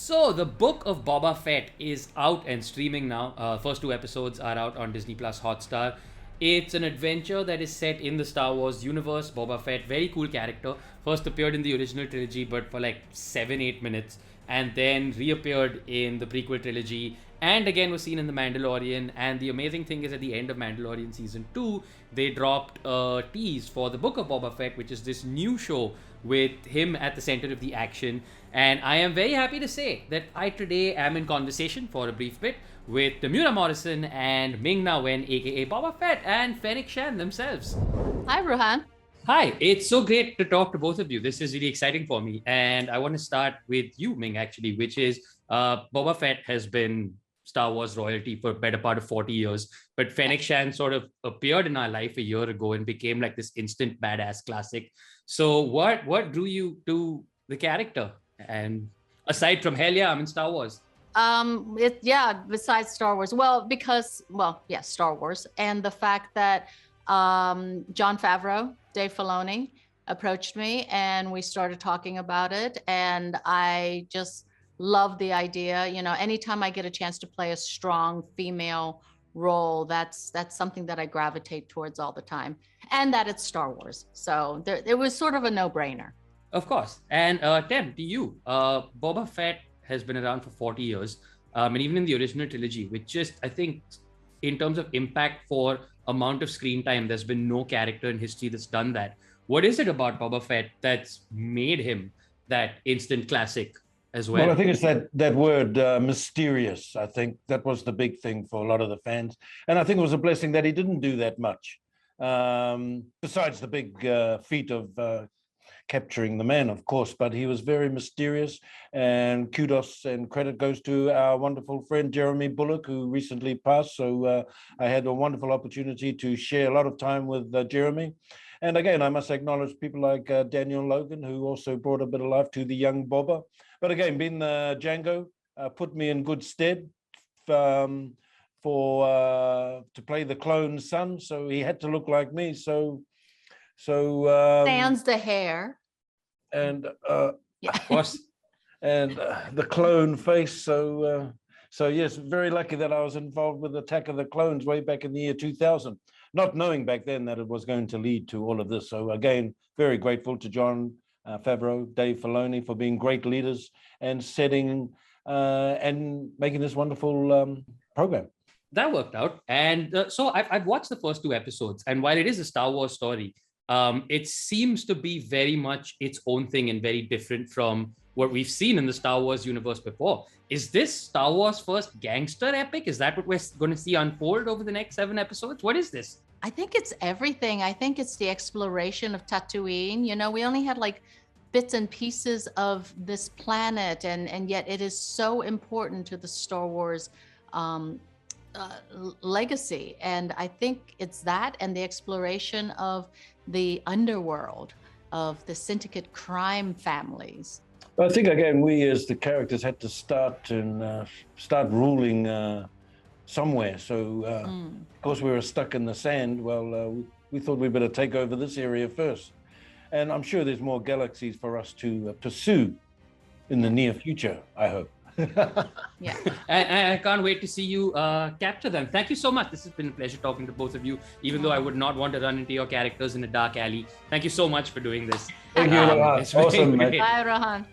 So, the Book of Boba Fett is out and streaming now. First two episodes are out on Disney Plus Hotstar. It's an adventure that is set in the Star Wars universe. Boba Fett, very cool character. First appeared in the original trilogy, but for like 7-8 minutes, and then reappeared in the prequel trilogy, and again was seen in The Mandalorian. And the amazing thing is, at the end of Mandalorian season 2, they dropped a tease for the Book of Boba Fett, which is this new show with him at the center of the action. And I am very happy to say that I today am in conversation for a brief bit with Temuera Morrison and Ming-Na Wen, aka Boba Fett, and Fennec Shand themselves. Hi, Rohan. Hi, it's so great to talk to both of you. This is really exciting for me. And I want to start with you, Ming, actually, which is Boba Fett has been Star Wars royalty for a better part of 40 years. But Fennec Shand sort of appeared in our life a year ago and became like this instant badass classic. So what drew you to the character? And aside from hell yeah, I'm in Star Wars. Besides Star Wars. Star Wars. And the fact that Jon Favreau, Dave Filoni, approached me and we started talking about it. And I just love the idea. You know, anytime I get a chance to play a strong female role, that's something that I gravitate towards all the time. And that it's Star Wars. So it was sort of a no-brainer. Of course. And Tem, to you, Boba Fett has been around for 40 years. And even in the original trilogy, which just, I think, in terms of impact for amount of screen time, there's been no character in history that's done that. What is it about Boba Fett that's made him that instant classic as well? Well, I think it's that word, mysterious. I think that was the big thing for a lot of the fans. And I think it was a blessing that he didn't do that much. Besides the big feat of capturing the man, of course, but he was very mysterious, and kudos and credit goes to our wonderful friend Jeremy Bullock, who recently passed. So I had a wonderful opportunity to share a lot of time with Jeremy. And again, I must acknowledge people like Daniel Logan, who also brought a bit of life to the young Boba. But again, being Django put me in good stead to play the clone son. So he had to look like me. So sans the hair and of course, and the clone face. So yes, very lucky that I was involved with Attack of the Clones way back in the year 2000, not knowing back then that it was going to lead to all of this. So again, very grateful to Jon Favreau, Dave Filoni for being great leaders and setting and making this wonderful program. That worked out. And so I've watched the first two episodes, and while it is a Star Wars story, it seems to be very much its own thing and very different from what we've seen in the Star Wars universe before. Is this Star Wars first gangster epic? Is that what we're going to see unfold over the next 7 episodes? What is this? I think it's everything. I think it's the exploration of Tatooine. You know, we only had like bits and pieces of this planet, and yet it is so important to the Star Wars legacy. And I think it's that and the exploration of the underworld, of the syndicate crime families. I think, again, we as the characters had to start ruling somewhere. So, of course, we were stuck in the sand. Well, we thought we better take over this area first. And I'm sure there's more galaxies for us to pursue in the near future, I hope. Yeah. And I can't wait to see you capture them. Thank you so much. This has been a pleasure talking to both of you, even though I would not want to run into your characters in a dark alley. Thank you so much for doing this. Thank you, Rohan. It's really Awesome, great. Bye, Rohan.